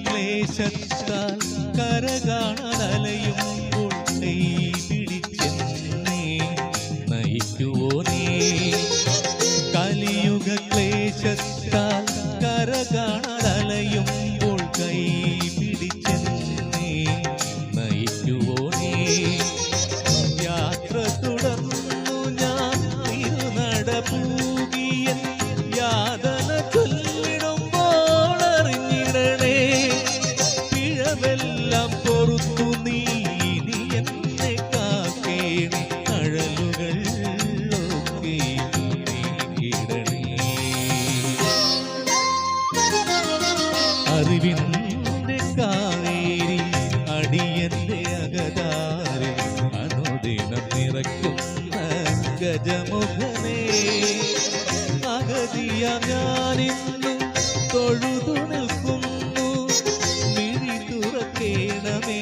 ക്ലേശത്താൽ കരകാണലയുമ്പോൾ കൈ പിടിച്ചെന്നെ നയിക്കുവോനേ. കലിയുഗ ക്ലേശത്താൽ കരകാണലയുമ്പോൾ കൈ പിടിച്ചെന്നെ നയിക്കുവോനേ. യാത്ര തുടർന്നു ഞാൻ തിരുനടപൂകിയ യാതന ചൊല്ലിടുമ്പോളറിഞ്ഞിടണേ. പിഴവെല്ലാം പൊറുത്തു നീ ഇനി എന്നെ കാക്കേണേ. അഴലുകൾ ഒക്കെ നീക്കിടണേ. അറിവിൻ്റെ കാവേരി അടിയന്റെ അകതാരിൽ അനുദിനം നിറയ്ക്കുന്ന ഗജമുഖനേ. അഗതിയ ഞാനിന്നു തൊഴുതു നിൽക്കുന്നു, മിഴി തുറക്കേണമേ.